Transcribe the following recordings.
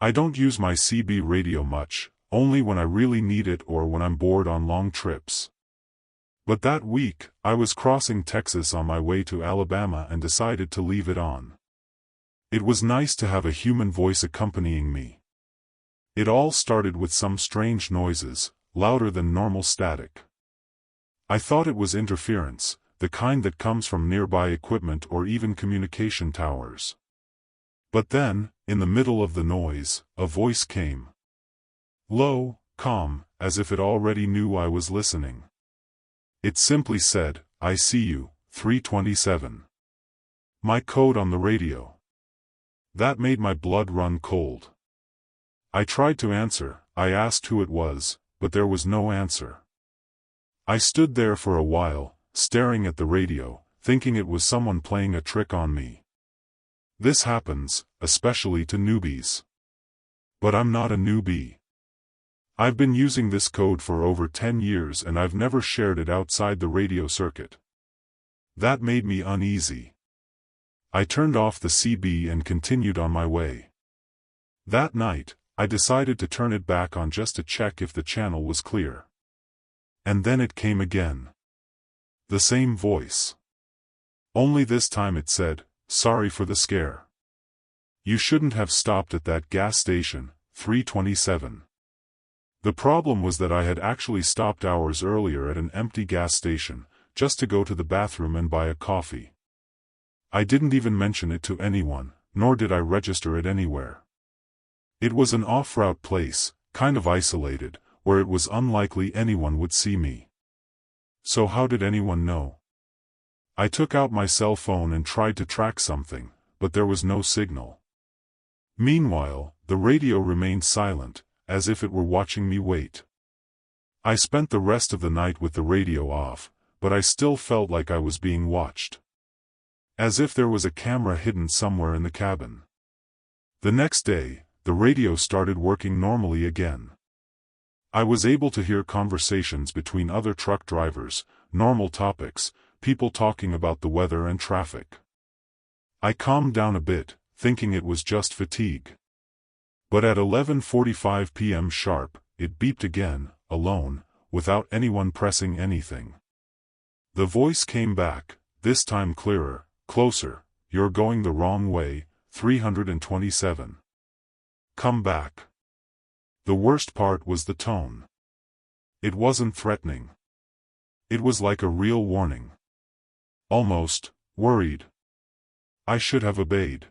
I don't use my CB radio much, only when I really need it or when I'm bored on long trips. But that week, I was crossing Texas on my way to Alabama and decided to leave it on. It was nice to have a human voice accompanying me. It all started with some strange noises, louder than normal static. I thought it was interference, the kind that comes from nearby equipment or even communication towers. But then, in the middle of the noise, a voice came. Low, calm, as if it already knew I was listening. It simply said, "I see you, 327. My code on the radio. That made my blood run cold. I tried to answer, I asked who it was, but there was no answer. I stood there for a while, staring at the radio, thinking it was someone playing a trick on me. This happens, especially to newbies. But I'm not a newbie. I've been using this code for over 10 years and I've never shared it outside the radio circuit. That made me uneasy. I turned off the CB and continued on my way. That night, I decided to turn it back on just to check if the channel was clear. And then it came again. The same voice. Only this time it said, "Sorry for the scare. You shouldn't have stopped at that gas station, 327. The problem was that I had actually stopped hours earlier at an empty gas station, just to go to the bathroom and buy a coffee. I didn't even mention it to anyone, nor did I register it anywhere. It was an off-route place, kind of isolated, where it was unlikely anyone would see me. So how did anyone know? I took out my cell phone and tried to track something, but there was no signal. Meanwhile, the radio remained silent, as if it were watching me wait. I spent the rest of the night with the radio off, but I still felt like I was being watched. As if there was a camera hidden somewhere in the cabin. The next day, the radio started working normally again. I was able to hear conversations between other truck drivers, normal topics, people talking about the weather and traffic. I calmed down a bit, thinking it was just fatigue. But at 11:45 p.m. sharp, it beeped again, alone, without anyone pressing anything. The voice came back, this time clearer, closer. "You're going the wrong way, 327. Come back." The worst part was the tone. It wasn't threatening. It was like a real warning. Almost worried. I should have obeyed.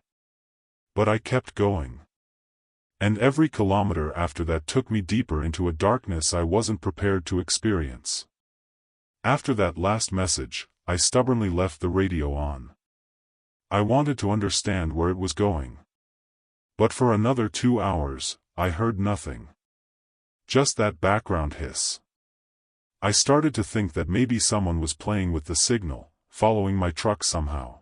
But I kept going. And every kilometer after that took me deeper into a darkness I wasn't prepared to experience. After that last message, I stubbornly left the radio on. I wanted to understand where it was going. But for another 2 hours, I heard nothing. Just that background hiss. I started to think that maybe someone was playing with the signal, following my truck somehow.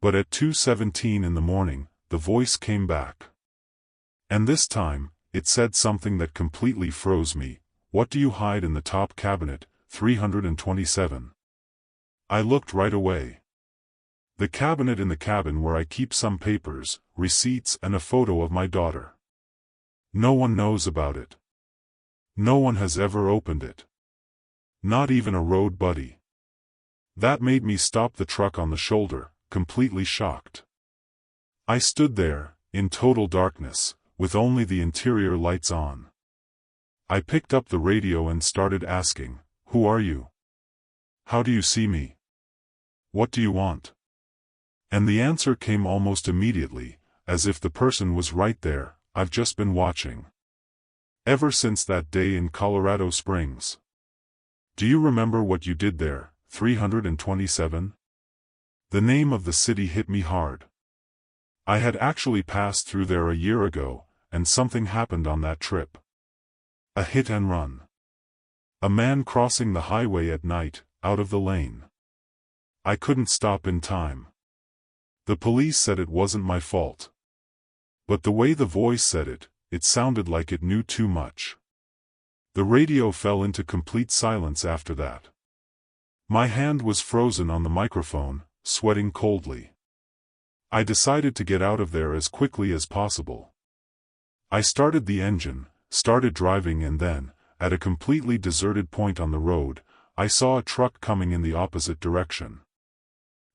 But at 2:17 in the morning, the voice came back. And this time, it said something that completely froze me. "What do you hide in the top cabinet, 327? I looked right away. The cabinet in the cabin where I keep some papers, receipts and a photo of my daughter. No one knows about it. No one has ever opened it. Not even a road buddy. That made me stop the truck on the shoulder, completely shocked. I stood there, in total darkness, with only the interior lights on. I picked up the radio and started asking, "Who are you? How do you see me? What do you want?" And the answer came almost immediately, as if the person was right there. "I've just been watching. Ever since that day in Colorado Springs. Do you remember what you did there, 327? The name of the city hit me hard. I had actually passed through there a year ago, and something happened on that trip. A hit and run. A man crossing the highway at night, out of the lane. I couldn't stop in time. The police said it wasn't my fault. But the way the voice said it, it sounded like it knew too much. The radio fell into complete silence after that. My hand was frozen on the microphone, sweating coldly. I decided to get out of there as quickly as possible. I started the engine, started driving, and then, at a completely deserted point on the road, I saw a truck coming in the opposite direction.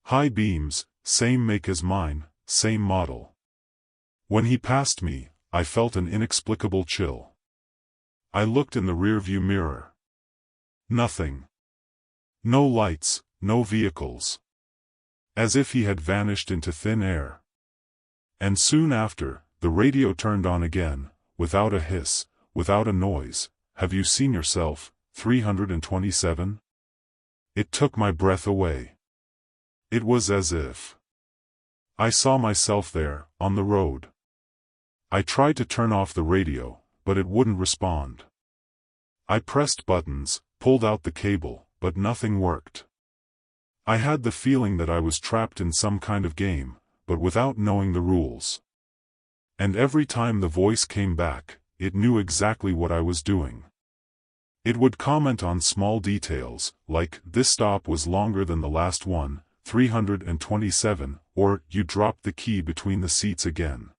High beams, same make as mine, same model. When he passed me, I felt an inexplicable chill. I looked in the rearview mirror. Nothing. No lights, no vehicles. As if he had vanished into thin air. And soon after, the radio turned on again, without a hiss, without a noise. Have you seen yourself, 327? It took my breath away. It was as if I saw myself there, on the road. I tried to turn off the radio, but it wouldn't respond. I pressed buttons, pulled out the cable, but nothing worked. I had the feeling that I was trapped in some kind of game, but without knowing the rules. And every time the voice came back, it knew exactly what I was doing. It would comment on small details, like, this stop was longer than the last one, 327, or, you dropped the key between the seats again.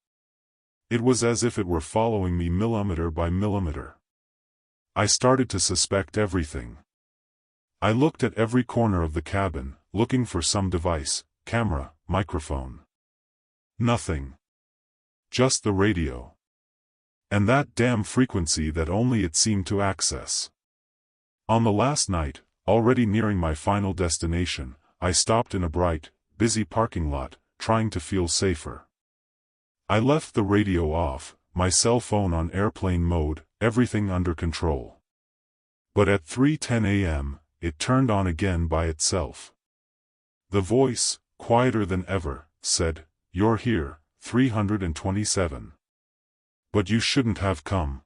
It was as if it were following me millimeter by millimeter. I started to suspect everything. I looked at every corner of the cabin, looking for some device, camera, microphone. Nothing. Just the radio. And that damn frequency that only it seemed to access. On the last night, already nearing my final destination, I stopped in a bright, busy parking lot, trying to feel safer. I left the radio off, my cell phone on airplane mode, everything under control. But at 3:10 a.m., it turned on again by itself. The voice, quieter than ever, said, "You're here, 327. But you shouldn't have come."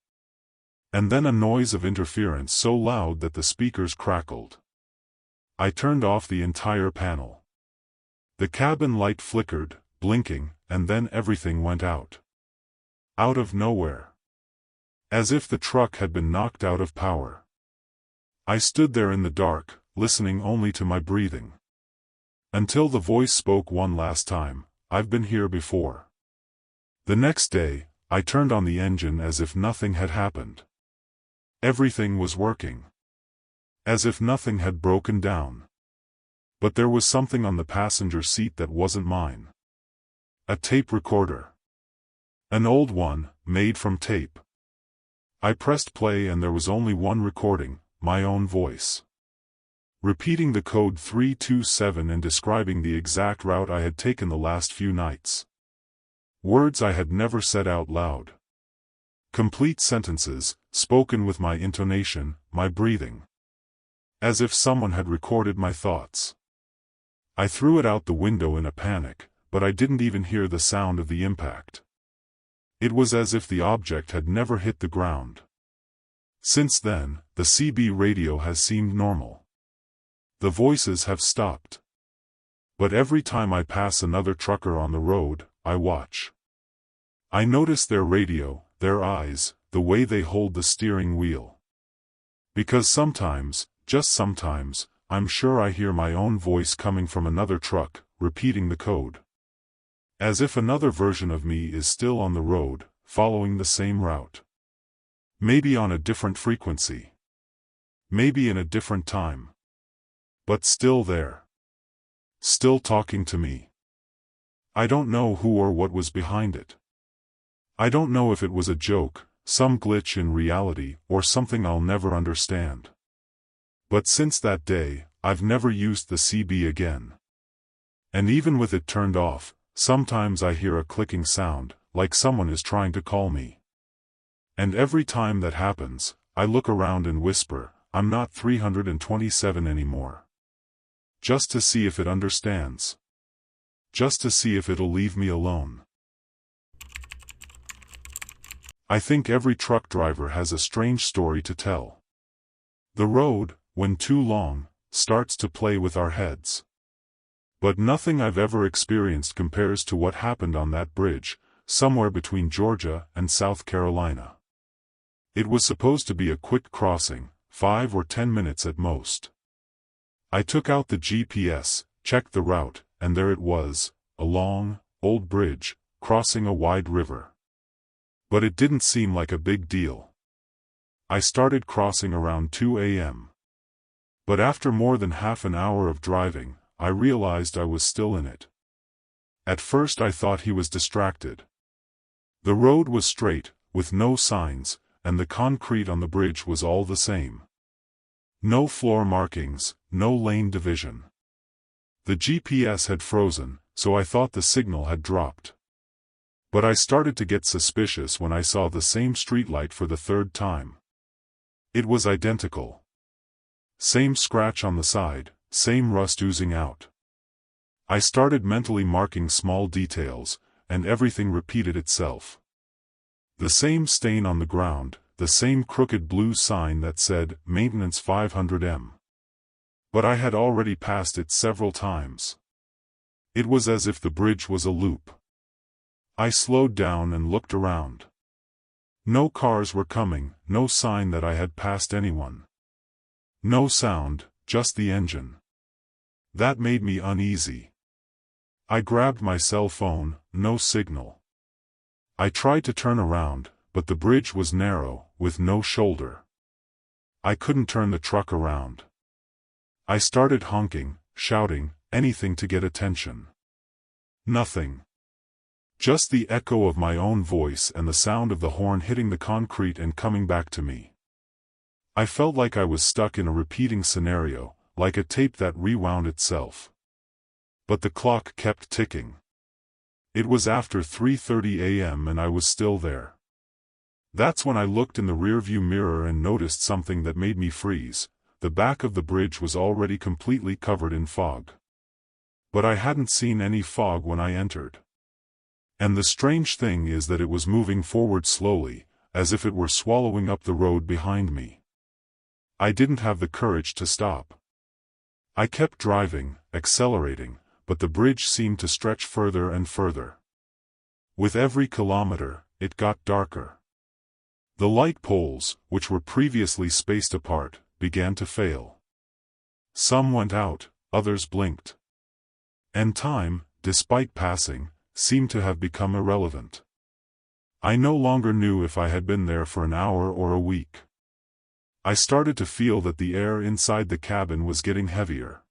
And then a noise of interference so loud that the speakers crackled. I turned off the entire panel. The cabin light flickered, blinking, and then everything went out. Out of nowhere. As if the truck had been knocked out of power. I stood there in the dark, listening only to my breathing. Until the voice spoke one last time, "I've been here before." The next day, I turned on the engine as if nothing had happened. Everything was working. As if nothing had broken down. But there was something on the passenger seat that wasn't mine. A tape recorder. An old one, made from tape. I pressed play and there was only one recording, my own voice. Repeating the code 327 and describing the exact route I had taken the last few nights. Words I had never said out loud. Complete sentences, spoken with my intonation, my breathing. As if someone had recorded my thoughts. I threw it out the window in a panic, but I didn't even hear the sound of the impact. It was as if the object had never hit the ground. Since then, the CB radio has seemed normal. The voices have stopped. But every time I pass another trucker on the road, I watch. I notice their radio, their eyes, the way they hold the steering wheel. Because sometimes, just sometimes, I'm sure I hear my own voice coming from another truck, repeating the code. As if another version of me is still on the road, following the same route. Maybe on a different frequency. Maybe in a different time. But still there. Still talking to me. I don't know who or what was behind it. I don't know if it was a joke, some glitch in reality, or something I'll never understand. But since that day, I've never used the CB again. And even with it turned off, sometimes I hear a clicking sound, like someone is trying to call me. And every time that happens, I look around and whisper, "I'm not 327 anymore." Just to see if it understands. Just to see if it'll leave me alone. I think every truck driver has a strange story to tell. The road, when too long, starts to play with our heads. But nothing I've ever experienced compares to what happened on that bridge, somewhere between Georgia and South Carolina. It was supposed to be a quick crossing, 5 or 10 minutes at most. I took out the GPS, checked the route, and there it was, a long, old bridge, crossing a wide river. But it didn't seem like a big deal. I started crossing around 2 a.m. But after more than half an hour of driving, I realized I was still in it. At first I thought he was distracted. The road was straight, with no signs, and the concrete on the bridge was all the same. No floor markings, no lane division. The GPS had frozen, so I thought the signal had dropped. But I started to get suspicious when I saw the same streetlight for the third time. It was identical. Same scratch on the side, same rust oozing out. I started mentally marking small details, and everything repeated itself. The same stain on the ground, the same crooked blue sign that said, Maintenance 500M. But I had already passed it several times. It was as if the bridge was a loop. I slowed down and looked around. No cars were coming, no sign that I had passed anyone. No sound, just the engine. That made me uneasy. I grabbed my cell phone, no signal. I tried to turn around, but the bridge was narrow, with no shoulder. I couldn't turn the truck around. I started honking, shouting, anything to get attention. Nothing. Just the echo of my own voice and the sound of the horn hitting the concrete and coming back to me. I felt like I was stuck in a repeating scenario, like a tape that rewound itself. But the clock kept ticking. It was after 3:30 a.m. and I was still there. That's when I looked in the rearview mirror and noticed something that made me freeze. The back of the bridge was already completely covered in fog. But I hadn't seen any fog when I entered. And the strange thing is that it was moving forward slowly, as if it were swallowing up the road behind me. I didn't have the courage to stop. I kept driving, accelerating, but the bridge seemed to stretch further and further. With every kilometer, it got darker. The light poles, which were previously spaced apart, began to fail. Some went out, others blinked. And time, despite passing, seemed to have become irrelevant. I no longer knew if I had been there for an hour or a week. I started to feel that the air inside the cabin was getting heavier.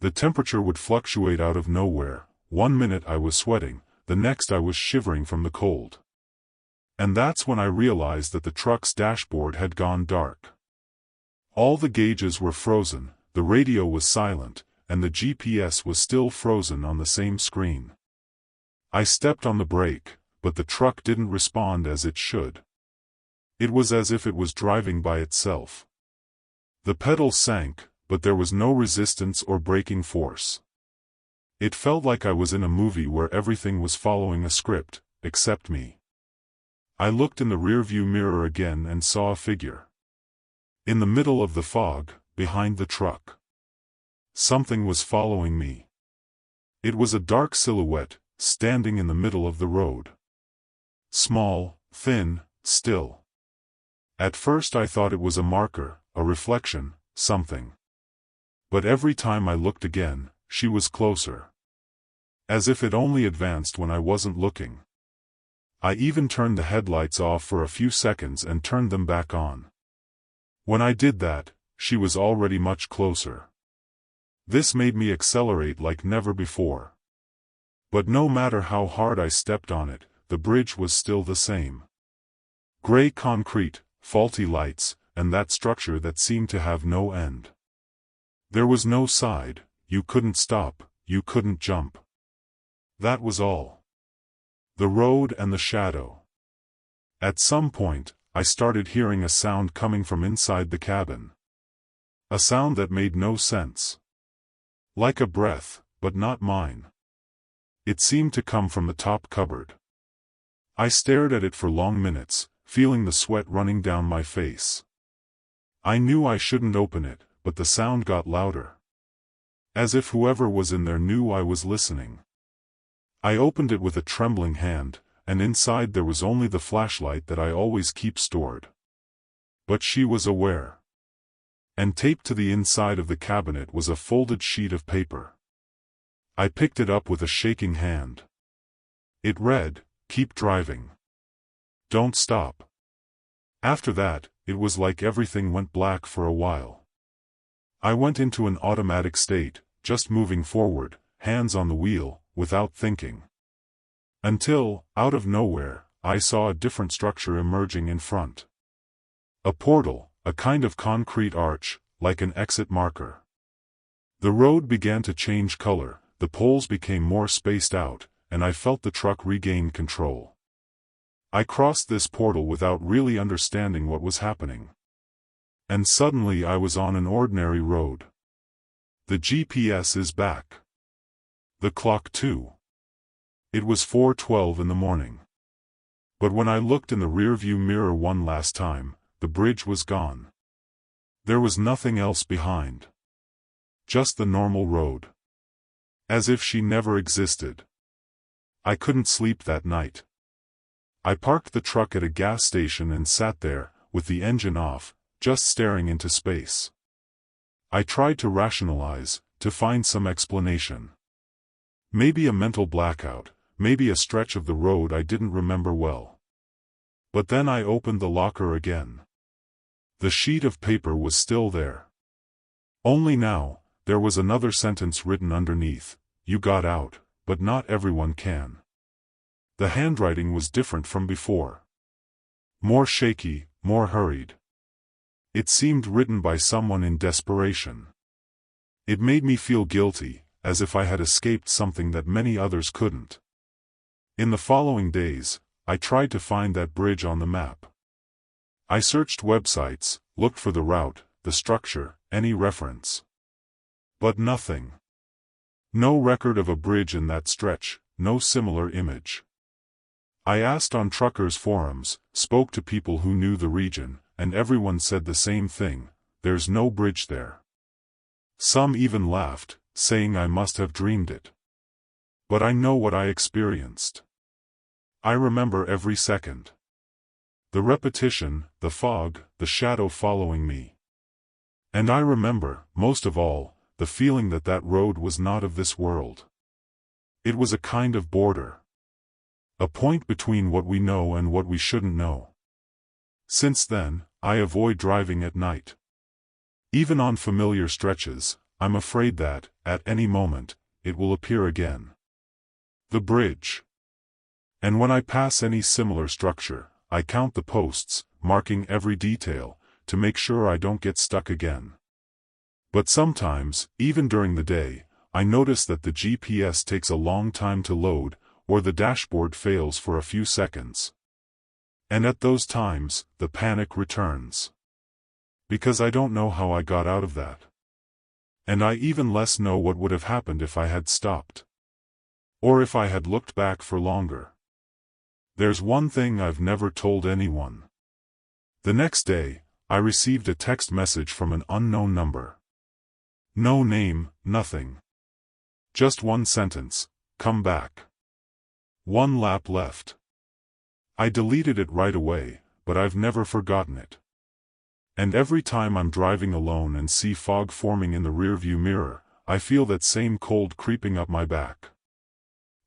The temperature would fluctuate out of nowhere. 1 minute I was sweating, the next I was shivering from the cold. And that's when I realized that the truck's dashboard had gone dark. All the gauges were frozen, the radio was silent, and the GPS was still frozen on the same screen. I stepped on the brake, but the truck didn't respond as it should. It was as if it was driving by itself. The pedal sank, but there was no resistance or braking force. It felt like I was in a movie where everything was following a script, except me. I looked in the rearview mirror again and saw a figure. In the middle of the fog, behind the truck. Something was following me. It was a dark silhouette, standing in the middle of the road. Small, thin, still. At first I thought it was a marker, a reflection, something. But every time I looked again, she was closer. As if it only advanced when I wasn't looking. I even turned the headlights off for a few seconds and turned them back on. When I did that, she was already much closer. This made me accelerate like never before. But no matter how hard I stepped on it, the bridge was still the same. Gray concrete, faulty lights, and that structure that seemed to have no end. There was no side, you couldn't stop, you couldn't jump. That was all. The road and the shadow. At some point, I started hearing a sound coming from inside the cabin. A sound that made no sense. Like a breath, but not mine. It seemed to come from the top cupboard. I stared at it for long minutes, feeling the sweat running down my face. I knew I shouldn't open it, but the sound got louder. As if whoever was in there knew I was listening. I opened it with a trembling hand, and inside there was only the flashlight that I always keep stored. But she was aware. And taped to the inside of the cabinet was a folded sheet of paper. I picked it up with a shaking hand. It read, "Keep driving. don't stop. After that, it was like everything went black for a while. I went into an automatic state, just moving forward, hands on the wheel, without thinking. Until, out of nowhere, I saw a different structure emerging in front. A portal, a kind of concrete arch, like an exit marker. The road began to change color, the poles became more spaced out, and I felt the truck regain control. I crossed this portal without really understanding what was happening. And suddenly I was on an ordinary road. The GPS is back. The clock too. It was 4:12 in the morning. But when I looked in the rearview mirror one last time, the bridge was gone. There was nothing else behind. Just the normal road. As if she never existed. I couldn't sleep that night. I parked the truck at a gas station and sat there, with the engine off, just staring into space. I tried to rationalize, to find some explanation. Maybe a mental blackout, maybe a stretch of the road I didn't remember well. But then I opened the locker again. The sheet of paper was still there. Only now, there was another sentence written underneath: "You got out, but not everyone can." The handwriting was different from before. More shaky, more hurried. It seemed written by someone in desperation. It made me feel guilty, as if I had escaped something that many others couldn't. In the following days, I tried to find that bridge on the map. I searched websites, looked for the route, the structure, any reference. But nothing. No record of a bridge in that stretch, no similar image. I asked on truckers' forums, spoke to people who knew the region, and everyone said the same thing: there's no bridge there. Some even laughed, saying I must have dreamed it. But I know what I experienced. I remember every second. The repetition, the fog, the shadow following me. And I remember, most of all, the feeling that that road was not of this world. It was a kind of border. A point between what we know and what we shouldn't know. Since then, I avoid driving at night. Even on familiar stretches, I'm afraid that, at any moment, it will appear again. The bridge. And when I pass any similar structure, I count the posts, marking every detail, to make sure I don't get stuck again. But sometimes, even during the day, I notice that the GPS takes a long time to load, or the dashboard fails for a few seconds. And at those times, the panic returns. Because I don't know how I got out of that. And I even less know what would have happened if I had stopped. Or if I had looked back for longer. There's one thing I've never told anyone. The next day, I received a text message from an unknown number. No name, nothing. Just one sentence: "Come back. One lap left." I deleted it right away, but I've never forgotten it. And every time I'm driving alone and see fog forming in the rearview mirror, I feel that same cold creeping up my back.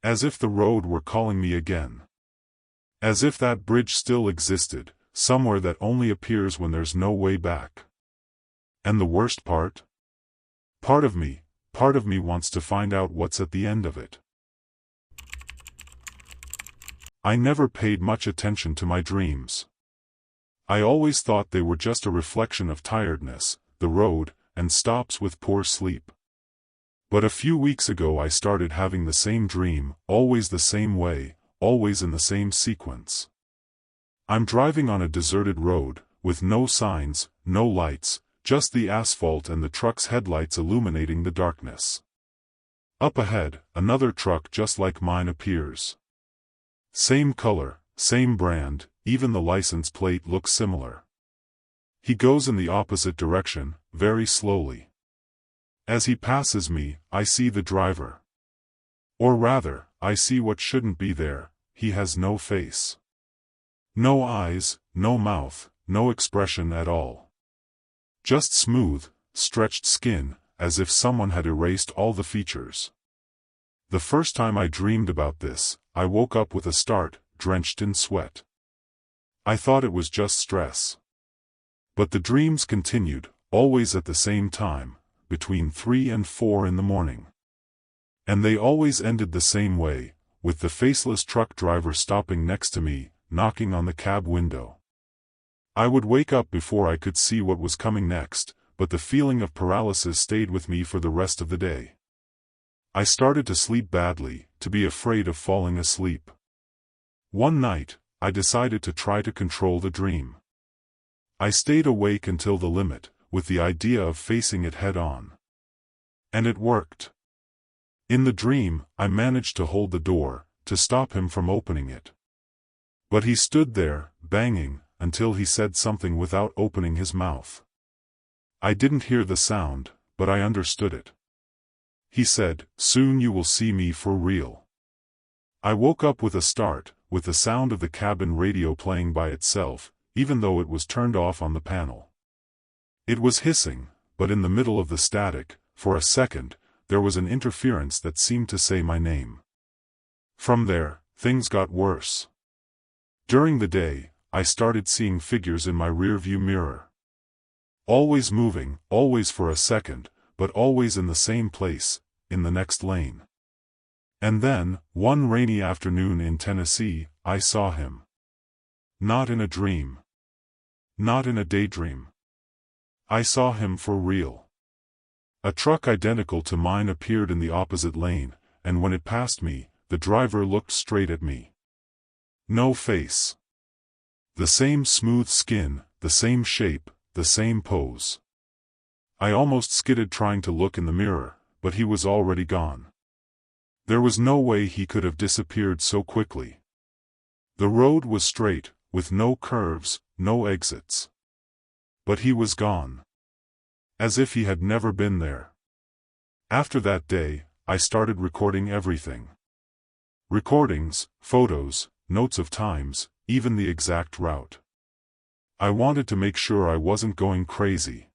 As if the road were calling me again. As if that bridge still existed, somewhere that only appears when there's no way back. And the worst part? Part of me wants to find out what's at the end of it. I never paid much attention to my dreams. I always thought they were just a reflection of tiredness, the road, and stops with poor sleep. But a few weeks ago I started having the same dream, always the same way, always in the same sequence. I'm driving on a deserted road, with no signs, no lights, just the asphalt and the truck's headlights illuminating the darkness. Up ahead, another truck just like mine appears. Same color, same brand, even the license plate looks similar. He goes in the opposite direction, very slowly. As he passes me, I see the driver. Or rather, I see what shouldn't be there: he has no face. No eyes, no mouth, no expression at all. Just smooth, stretched skin, as if someone had erased all the features. The first time I dreamed about this, I woke up with a start, drenched in sweat. I thought it was just stress. But the dreams continued, always at the same time, between 3 and 4 in the morning. And they always ended the same way, with the faceless truck driver stopping next to me, knocking on the cab window. I would wake up before I could see what was coming next, but the feeling of paralysis stayed with me for the rest of the day. I started to sleep badly, to be afraid of falling asleep. One night, I decided to try to control the dream. I stayed awake until the limit, with the idea of facing it head-on. And it worked. In the dream, I managed to hold the door, to stop him from opening it. But he stood there, banging, until he said something without opening his mouth. I didn't hear the sound, but I understood it. He said, "Soon you will see me for real." I woke up with a start, with the sound of the cabin radio playing by itself, even though it was turned off on the panel. It was hissing, but in the middle of the static, for a second, there was an interference that seemed to say my name. From there, things got worse. During the day, I started seeing figures in my rearview mirror. Always moving, always for a second, but always in the same place, in the next lane. And then, one rainy afternoon in Tennessee, I saw him. Not in a dream. Not in a daydream. I saw him for real. A truck identical to mine appeared in the opposite lane, and when it passed me, the driver looked straight at me. No face. The same smooth skin, the same shape, the same pose. I almost skidded trying to look in the mirror, but he was already gone. There was no way he could have disappeared so quickly. The road was straight, with no curves, no exits. But he was gone. As if he had never been there. After that day, I started recording everything. Recordings, photos, notes of times, even the exact route. I wanted to make sure I wasn't going crazy.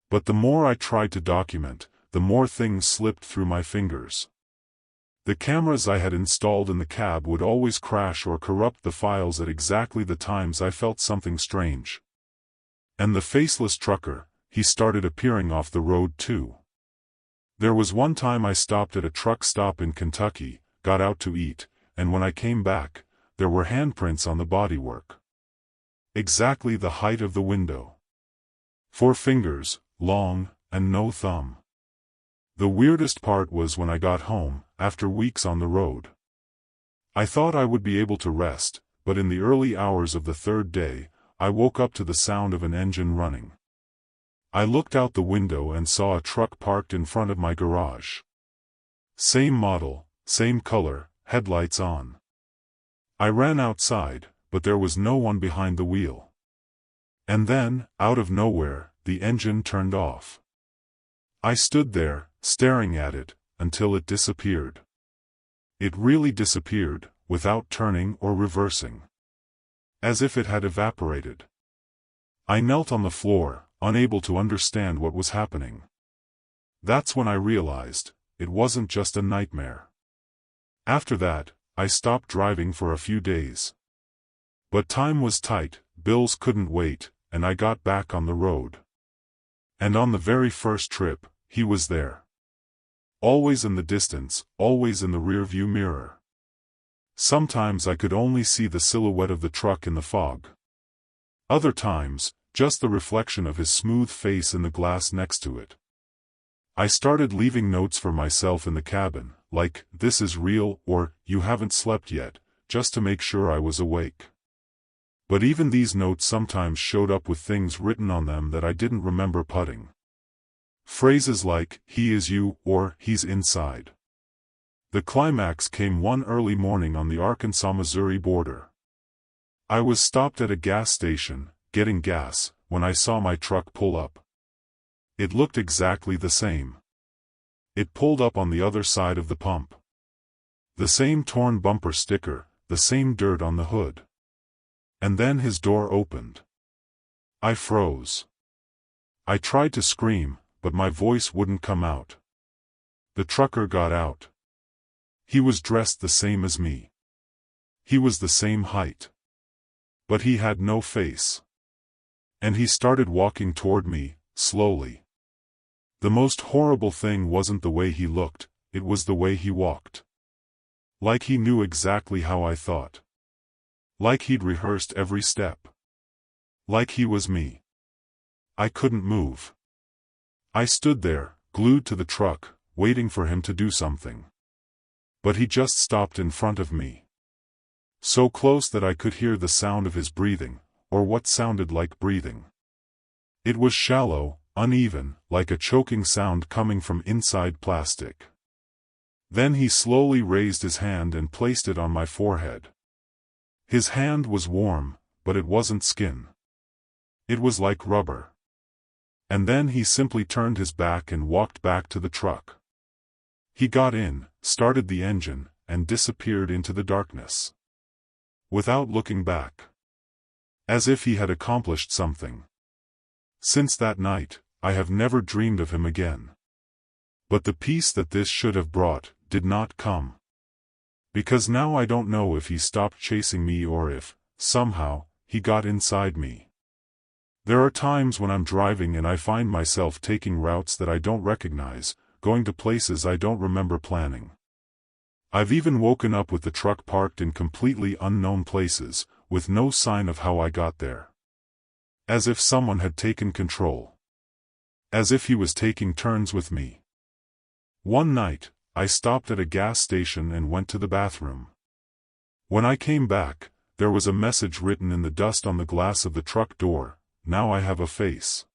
But the more I tried to document, the more things slipped through my fingers. The cameras I had installed in the cab would always crash or corrupt the files at exactly the times I felt something strange. And the faceless trucker, he started appearing off the road too. There was one time I stopped at a truck stop in Kentucky, got out to eat, and when I came back, there were handprints on the bodywork. Exactly the height of the window. 4 fingers, long, and no thumb. The weirdest part was when I got home, after weeks on the road. I thought I would be able to rest, but in the early hours of the 3rd day, I woke up to the sound of an engine running. I looked out the window and saw a truck parked in front of my garage. Same model, same color, headlights on. I ran outside, but there was no one behind the wheel. And then, out of nowhere, the engine turned off. I stood there, staring at it, until it disappeared. It really disappeared, without turning or reversing. As if it had evaporated. I knelt on the floor, unable to understand what was happening. That's when I realized, it wasn't just a nightmare. After that, I stopped driving for a few days. But time was tight, bills couldn't wait, and I got back on the road. And on the very first trip, he was there. Always in the distance, always in the rearview mirror. Sometimes I could only see the silhouette of the truck in the fog. Other times, just the reflection of his smooth face in the glass next to it. I started leaving notes for myself in the cabin, like, "This is real," or, "You haven't slept yet," just to make sure I was awake. But even these notes sometimes showed up with things written on them that I didn't remember putting. Phrases like, "He is you," or, "He's inside." The climax came one early morning on the Arkansas-Missouri border. I was stopped at a gas station, getting gas, when I saw my truck pull up. It looked exactly the same. It pulled up on the other side of the pump. The same torn bumper sticker, the same dirt on the hood. And then his door opened. I froze. I tried to scream, but my voice wouldn't come out. The trucker got out. He was dressed the same as me. He was the same height. But he had no face. And he started walking toward me, slowly. The most horrible thing wasn't the way he looked, it was the way he walked. Like he knew exactly how I thought. Like he'd rehearsed every step. Like he was me. I couldn't move. I stood there, glued to the truck, waiting for him to do something. But he just stopped in front of me. So close that I could hear the sound of his breathing, or what sounded like breathing. It was shallow, uneven, like a choking sound coming from inside plastic. Then he slowly raised his hand and placed it on my forehead. His hand was warm, but it wasn't skin. It was like rubber. And then he simply turned his back and walked back to the truck. He got in, started the engine, and disappeared into the darkness. Without looking back. As if he had accomplished something. Since that night, I have never dreamed of him again. But the peace that this should have brought, did not come. Because now I don't know if he stopped chasing me or if, somehow, he got inside me. There are times when I'm driving and I find myself taking routes that I don't recognize, going to places I don't remember planning. I've even woken up with the truck parked in completely unknown places, with no sign of how I got there. As if someone had taken control. As if he was taking turns with me. One night, I stopped at a gas station and went to the bathroom. When I came back, there was a message written in the dust on the glass of the truck door, "Now I have a face."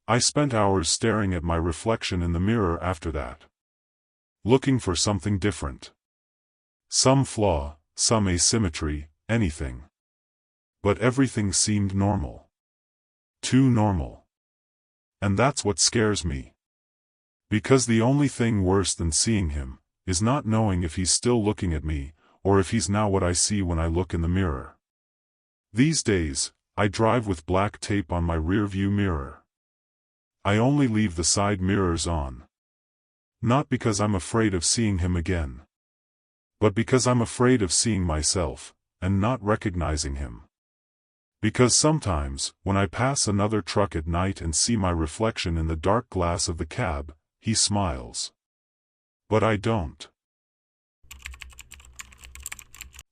I spent hours staring at my reflection in the mirror after that. Looking for something different. Some flaw, some asymmetry, anything. But everything seemed normal. Too normal. And that's what scares me. Because the only thing worse than seeing him, is not knowing if he's still looking at me, or if he's now what I see when I look in the mirror. These days, I drive with black tape on my rear-view mirror. I only leave the side mirrors on. Not because I'm afraid of seeing him again. But because I'm afraid of seeing myself, and not recognizing him. Because sometimes, when I pass another truck at night and see my reflection in the dark glass of the cab, he smiles. But I don't.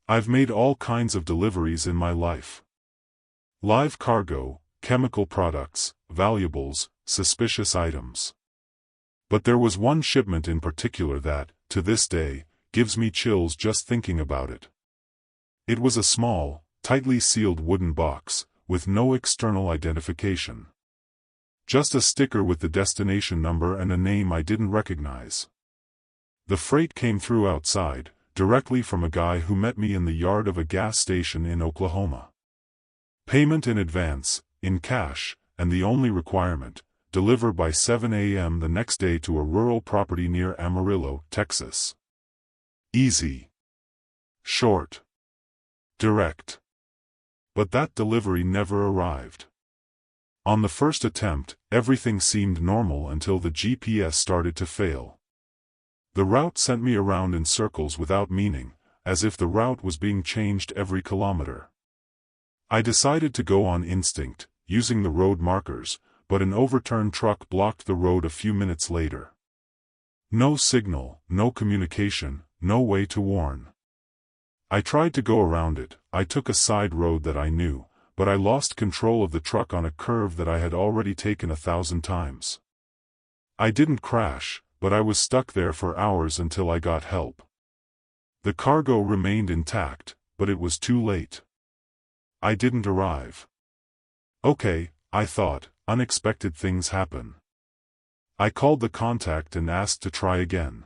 I've made all kinds of deliveries in my life. Live cargo, chemical products, valuables, suspicious items. But there was one shipment in particular that, to this day, gives me chills just thinking about it. It was a small, tightly sealed wooden box, with no external identification. Just a sticker with the destination number and a name I didn't recognize. The freight came through outside, directly from a guy who met me in the yard of a gas station in Oklahoma. Payment in advance, in cash, and the only requirement, deliver by 7 a.m. the next day to a rural property near Amarillo, Texas. Easy. Short. Direct. But that delivery never arrived. On the first attempt, everything seemed normal until the GPS started to fail. The route sent me around in circles without meaning, as if the route was being changed every kilometer. I decided to go on instinct, using the road markers, but an overturned truck blocked the road a few minutes later. No signal, no communication, no way to warn. I tried to go around it. I took a side road that I knew, but I lost control of the truck on a curve that I had already taken 1,000 times. I didn't crash, but I was stuck there for hours until I got help. The cargo remained intact, but it was too late. I didn't arrive. Okay, I thought, unexpected things happen. I called the contact and asked to try again.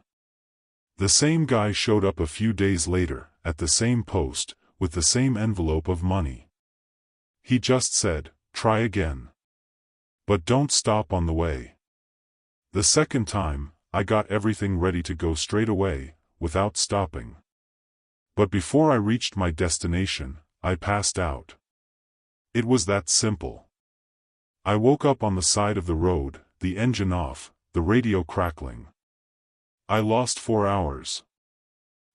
The same guy showed up a few days later, at the same post, with the same envelope of money. He just said, "Try again. But don't stop on the way." The second time, I got everything ready to go straight away, without stopping. But before I reached my destination, I passed out. It was that simple. I woke up on the side of the road, the engine off, the radio crackling. I lost 4 hours.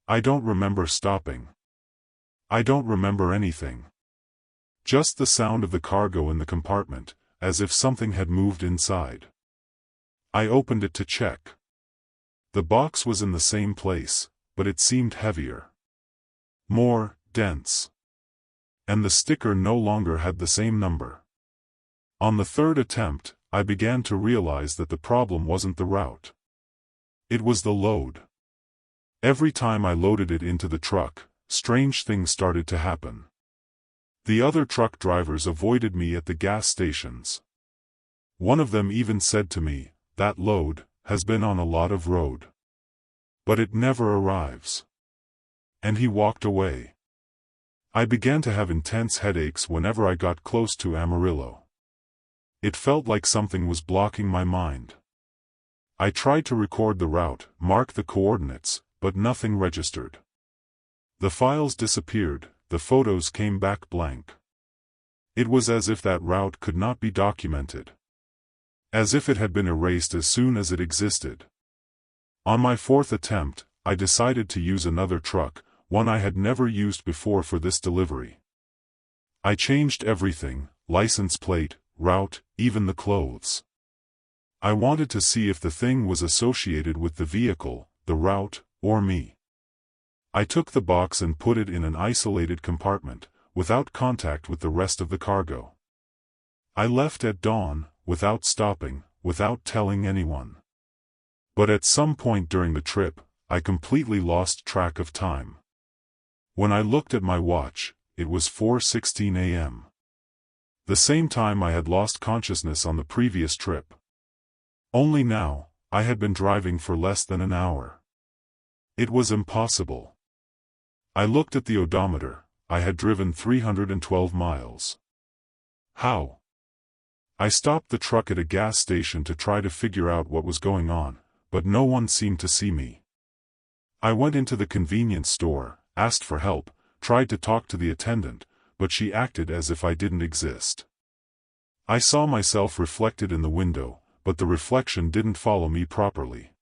I don't remember stopping. I don't remember anything. Just the sound of the cargo in the compartment, as if something had moved inside. I opened it to check. The box was in the same place, but it seemed heavier. More dense. And the sticker no longer had the same number. On the third attempt, I began to realize that the problem wasn't the route. It was the load. Every time I loaded it into the truck, strange things started to happen. The other truck drivers avoided me at the gas stations. One of them even said to me, "That load has been on a lot of road. But it never arrives." And he walked away. I began to have intense headaches whenever I got close to Amarillo. It felt like something was blocking my mind. I tried to record the route, mark the coordinates, but nothing registered. The files disappeared, the photos came back blank. It was as if that route could not be documented. As if it had been erased as soon as it existed. On my fourth attempt, I decided to use another truck, one I had never used before for this delivery. I changed everything, license plate, route, even the clothes. I wanted to see if the thing was associated with the vehicle, the route, or me. I took the box and put it in an isolated compartment, without contact with the rest of the cargo. I left at dawn, without stopping, without telling anyone. But at some point during the trip, I completely lost track of time. When I looked at my watch, it was 4:16 a.m. The same time I had lost consciousness on the previous trip. Only now, I had been driving for less than an hour. It was impossible. I looked at the odometer. I had driven 312 miles. How? I stopped the truck at a gas station to try to figure out what was going on, but no one seemed to see me. I went into the convenience store, asked for help, tried to talk to the attendant, but she acted as if I didn't exist. I saw myself reflected in the window, but the reflection didn't follow me properly.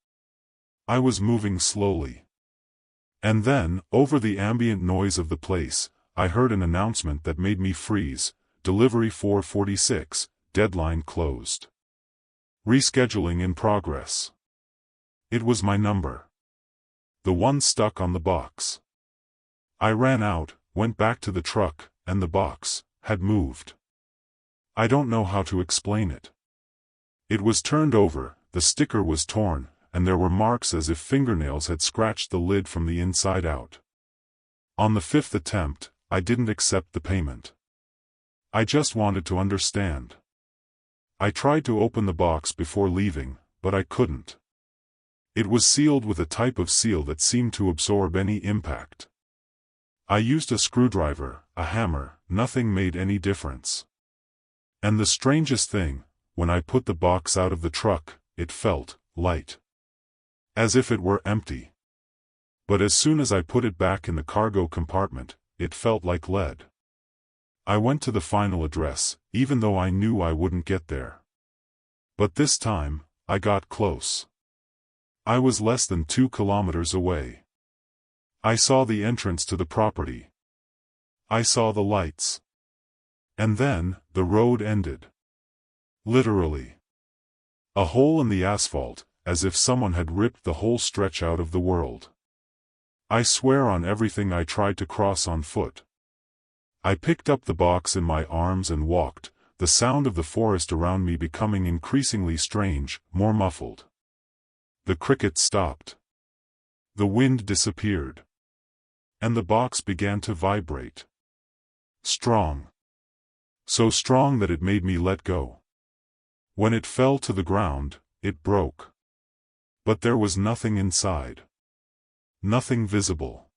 I was moving slowly. And then, over the ambient noise of the place, I heard an announcement that made me freeze: delivery 4:46, deadline closed. Rescheduling in progress. It was my number. The one stuck on the box. I ran out, went back to the truck, and the box had moved. I don't know how to explain it. It was turned over, the sticker was torn, and there were marks as if fingernails had scratched the lid from the inside out. On the fifth attempt, I didn't accept the payment. I just wanted to understand. I tried to open the box before leaving, but I couldn't. It was sealed with a type of seal that seemed to absorb any impact. I used a screwdriver, a hammer, nothing made any difference. And the strangest thing, when I put the box out of the truck, it felt light. As if it were empty. But as soon as I put it back in the cargo compartment, it felt like lead. I went to the final address, even though I knew I wouldn't get there. But this time, I got close. I was less than 2 kilometers away. I saw the entrance to the property. I saw the lights. And then, the road ended. Literally. A hole in the asphalt, as if someone had ripped the whole stretch out of the world. I swear on everything I tried to cross on foot. I picked up the box in my arms and walked, the sound of the forest around me becoming increasingly strange, more muffled. The crickets stopped. The wind disappeared. And the box began to vibrate. Strong. So strong that it made me let go. When it fell to the ground, it broke. But there was nothing inside. Nothing visible.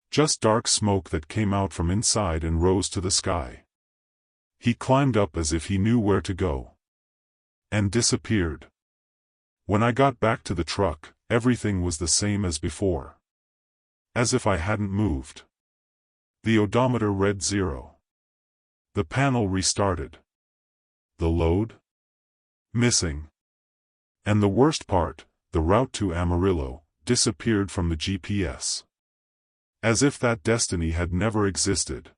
Just dark smoke that came out from inside and rose to the sky. He climbed up as if he knew where to go. And disappeared. When I got back to the truck, everything was the same as before. As if I hadn't moved. The odometer read 0. The panel restarted. The load? Missing. And the worst part, the route to Amarillo, disappeared from the GPS. As if that destiny had never existed.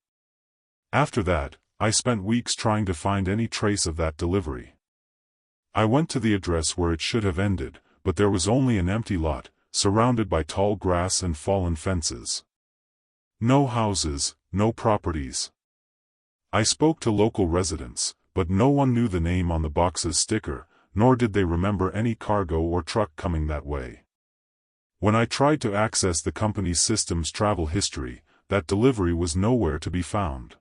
After that, I spent weeks trying to find any trace of that delivery. I went to the address where it should have ended, but there was only an empty lot, surrounded by tall grass and fallen fences. No houses, no properties. I spoke to local residents, but no one knew the name on the box's sticker, nor did they remember any cargo or truck coming that way. When I tried to access the company's system's travel history, that delivery was nowhere to be found.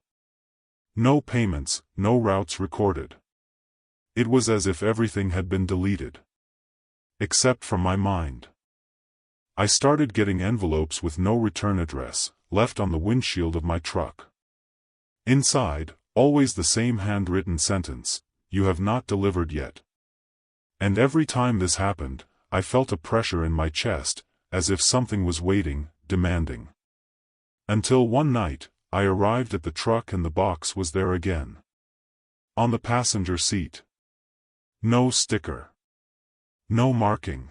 No payments, no routes recorded. It was as if everything had been deleted. Except from my mind. I started getting envelopes with no return address, left on the windshield of my truck. Inside, always the same handwritten sentence, "You have not delivered yet." And every time this happened, I felt a pressure in my chest, as if something was waiting, demanding. Until one night, I arrived at the truck and the box was there again. On the passenger seat. No sticker. No marking.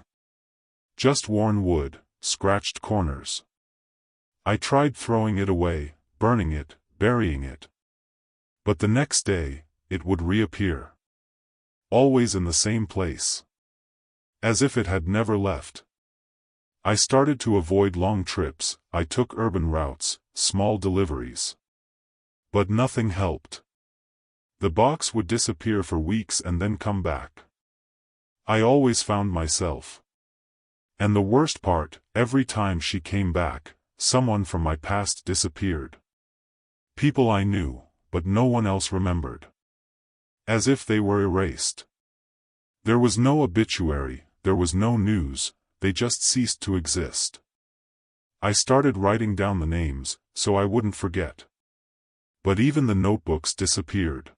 Just worn wood, scratched corners. I tried throwing it away, burning it, burying it. But the next day, it would reappear. Always in the same place. As if it had never left. I started to avoid long trips, I took urban routes, small deliveries. But nothing helped. The box would disappear for weeks and then come back. I always found myself. And the worst part, every time she came back, someone from my past disappeared. People I knew, but no one else remembered. As if they were erased. There was no obituary, there was no news, they just ceased to exist. I started writing down the names, so I wouldn't forget. But even the notebooks disappeared.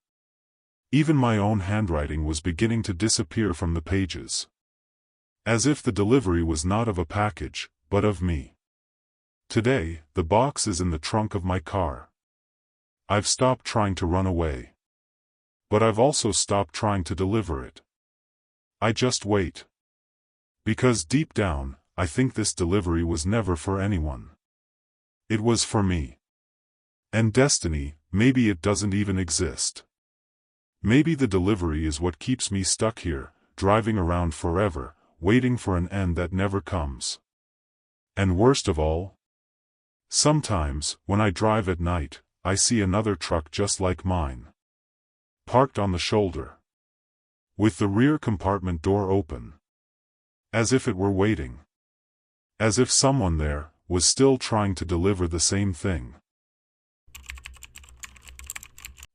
Even my own handwriting was beginning to disappear from the pages. As if the delivery was not of a package, but of me. Today, the box is in the trunk of my car. I've stopped trying to run away. But I've also stopped trying to deliver it. I just wait. Because deep down, I think this delivery was never for anyone. It was for me. And destiny, maybe it doesn't even exist. Maybe the delivery is what keeps me stuck here, driving around forever, waiting for an end that never comes. And worst of all, sometimes, when I drive at night, I see another truck just like mine. Parked on the shoulder. With the rear compartment door open. As if it were waiting. As if someone there was still trying to deliver the same thing.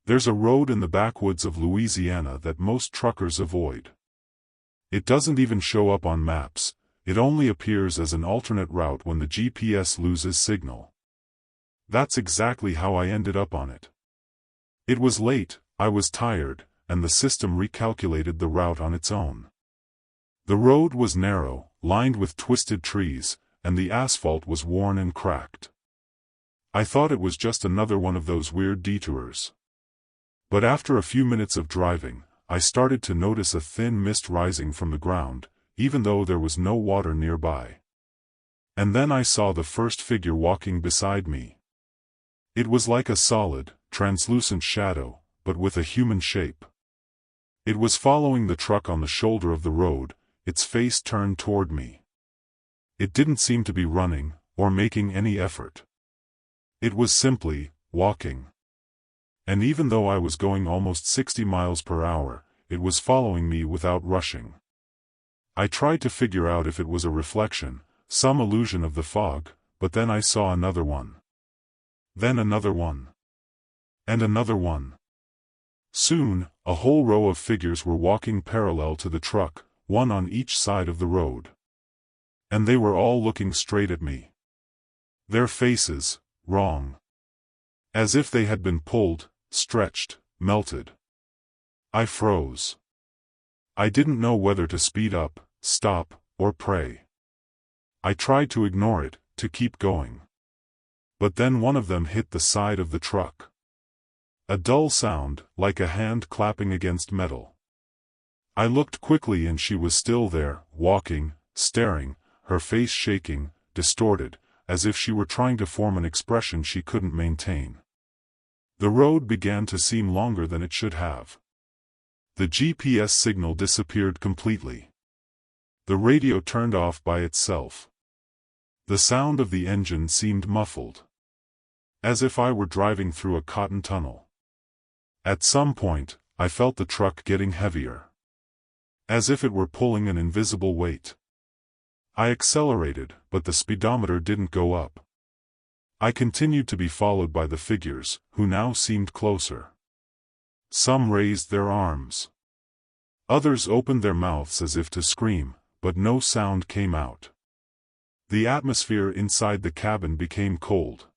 There's a road in the backwoods of Louisiana that most truckers avoid. It doesn't even show up on maps, it only appears as an alternate route when the GPS loses signal. That's exactly how I ended up on it. It was late, I was tired, and the system recalculated the route on its own. The road was narrow, lined with twisted trees, and the asphalt was worn and cracked. I thought it was just another one of those weird detours. But after a few minutes of driving, I started to notice a thin mist rising from the ground, even though there was no water nearby. And then I saw the first figure walking beside me. It was like a solid, translucent shadow, but with a human shape. It was following the truck on the shoulder of the road, its face turned toward me. It didn't seem to be running, or making any effort. It was simply walking. And even though I was going almost 60 miles per hour, it was following me without rushing. I tried to figure out if it was a reflection, some illusion of the fog, but then I saw another one. Then another one. And another one. Soon, a whole row of figures were walking parallel to the truck, one on each side of the road. And they were all looking straight at me. Their faces, wrong. As if they had been pulled, stretched, melted. I froze. I didn't know whether to speed up, stop, or pray. I tried to ignore it, to keep going. But then one of them hit the side of the truck. A dull sound, like a hand clapping against metal. I looked quickly and she was still there, walking, staring, her face shaking, distorted, as if she were trying to form an expression she couldn't maintain. The road began to seem longer than it should have. The GPS signal disappeared completely. The radio turned off by itself. The sound of the engine seemed muffled, as if I were driving through a cotton tunnel. At some point, I felt the truck getting heavier, as if it were pulling an invisible weight. I accelerated, but the speedometer didn't go up. I continued to be followed by the figures, who now seemed closer. Some raised their arms. Others opened their mouths as if to scream, but no sound came out. The atmosphere inside the cabin became cold.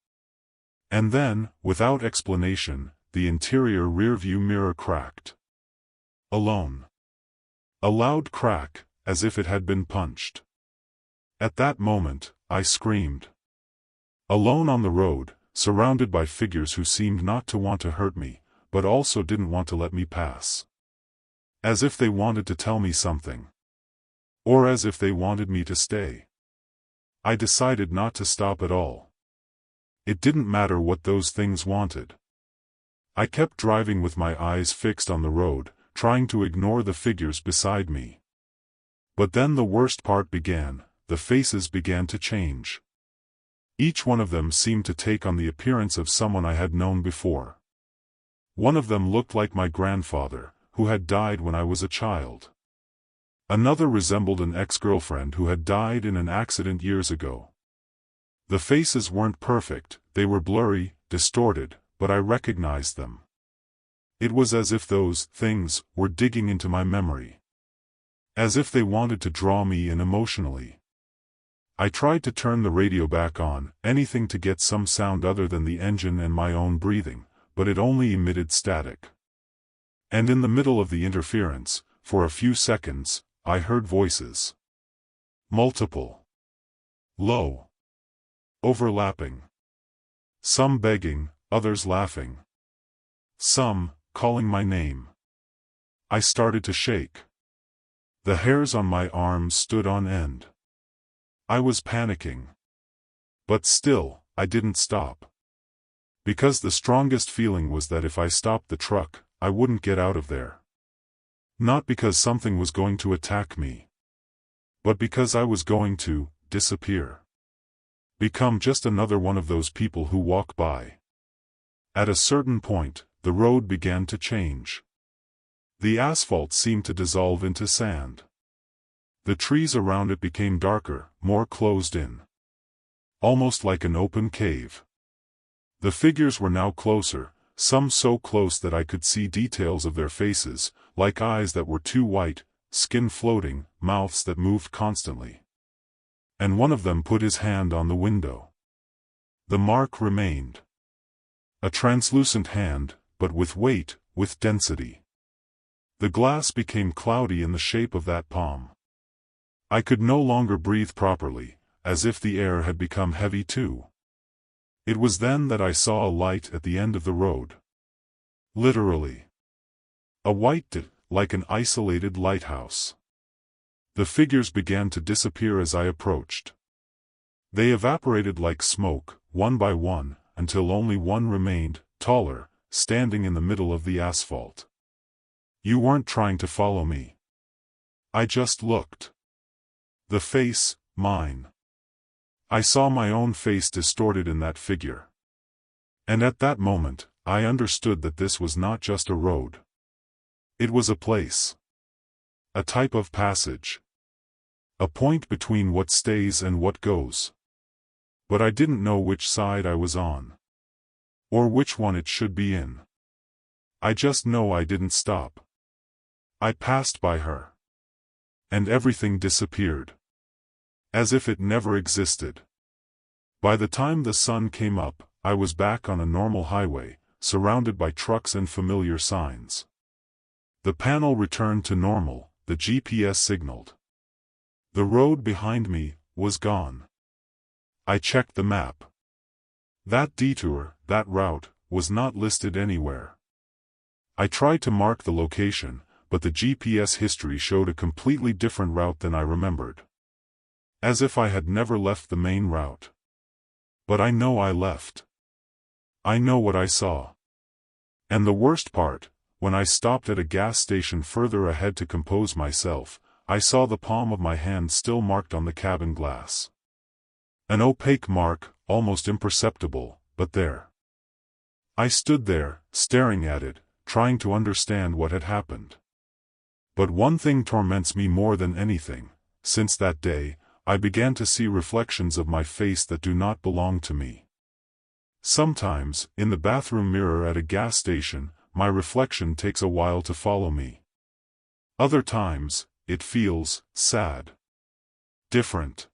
And then, without explanation, the interior rearview mirror cracked. Alone. A loud crack, as if it had been punched. At that moment, I screamed. Alone on the road, surrounded by figures who seemed not to want to hurt me, but also didn't want to let me pass. As if they wanted to tell me something. Or as if they wanted me to stay. I decided not to stop at all. It didn't matter what those things wanted. I kept driving with my eyes fixed on the road, trying to ignore the figures beside me. But then the worst part began. The faces began to change. Each one of them seemed to take on the appearance of someone I had known before. One of them looked like my grandfather, who had died when I was a child. Another resembled an ex-girlfriend who had died in an accident years ago. The faces weren't perfect, they were blurry, distorted, but I recognized them. It was as if those things were digging into my memory. As if they wanted to draw me in emotionally. I tried to turn the radio back on, anything to get some sound other than the engine and my own breathing, but it only emitted static. And in the middle of the interference, for a few seconds, I heard voices. Multiple. Low. Overlapping. Some begging, others laughing. Some calling my name. I started to shake. The hairs on my arms stood on end. I was panicking. But still, I didn't stop. Because the strongest feeling was that if I stopped the truck, I wouldn't get out of there. Not because something was going to attack me. But because I was going to disappear. Become just another one of those people who walk by. At a certain point, the road began to change. The asphalt seemed to dissolve into sand. The trees around it became darker, more closed in. Almost like an open cave. The figures were now closer, some so close that I could see details of their faces, like eyes that were too white, skin floating, mouths that moved constantly. And one of them put his hand on the window. The mark remained. A translucent hand, but with weight, with density. The glass became cloudy in the shape of that palm. I could no longer breathe properly, as if the air had become heavy too. It was then that I saw a light at the end of the road. Literally. A white dot, like an isolated lighthouse. The figures began to disappear as I approached. They evaporated like smoke, one by one, until only one remained, taller, standing in the middle of the asphalt. You weren't trying to follow me. I just looked. The face, mine. I saw my own face distorted in that figure. And at that moment, I understood that this was not just a road. It was a place. A type of passage. A point between what stays and what goes. But I didn't know which side I was on. Or which one it should be in. I just know I didn't stop. I passed by her. And everything disappeared. As if it never existed. By the time the sun came up, I was back on a normal highway, surrounded by trucks and familiar signs. The panel returned to normal, the GPS signaled. The road behind me was gone. I checked the map. That detour, that route, was not listed anywhere. I tried to mark the location, but the GPS history showed a completely different route than I remembered. As if I had never left the main route. But I know I left. I know what I saw. And the worst part, when I stopped at a gas station further ahead to compose myself, I saw the palm of my hand still marked on the cabin glass. An opaque mark, almost imperceptible, but there. I stood there, staring at it, trying to understand what had happened. But one thing torments me more than anything. Since that day, I began to see reflections of my face that do not belong to me. Sometimes, in the bathroom mirror at a gas station, my reflection takes a while to follow me. Other times, it feels sad. Different.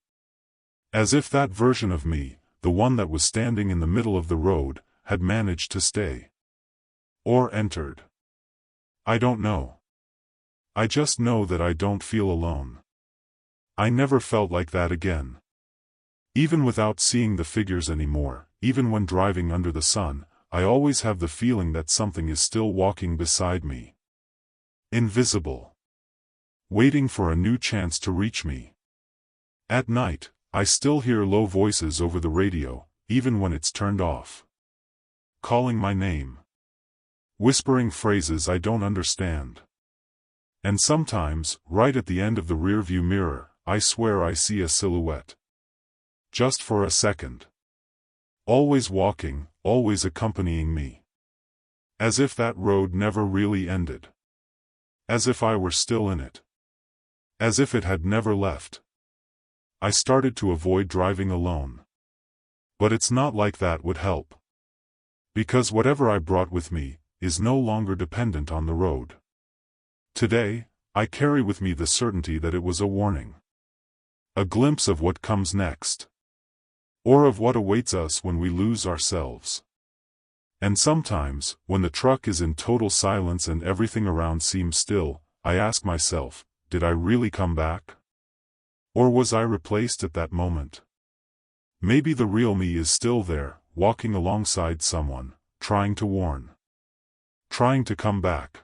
As if that version of me, the one that was standing in the middle of the road, had managed to stay. Or entered. I don't know. I just know that I don't feel alone. I never felt like that again. Even without seeing the figures anymore, even when driving under the sun, I always have the feeling that something is still walking beside me. Invisible. Waiting for a new chance to reach me. At night, I still hear low voices over the radio, even when it's turned off. Calling my name. Whispering phrases I don't understand. And sometimes, right at the end of the rearview mirror, I swear I see a silhouette. Just for a second. Always walking, always accompanying me. As if that road never really ended. As if I were still in it. As if it had never left. I started to avoid driving alone. But it's not like that would help. Because whatever I brought with me, is no longer dependent on the road. Today, I carry with me the certainty that it was a warning. A glimpse of what comes next. Or of what awaits us when we lose ourselves. And sometimes, when the truck is in total silence and everything around seems still, I ask myself, did I really come back? Or was I replaced at that moment? Maybe the real me is still there, walking alongside someone, trying to warn. Trying to come back.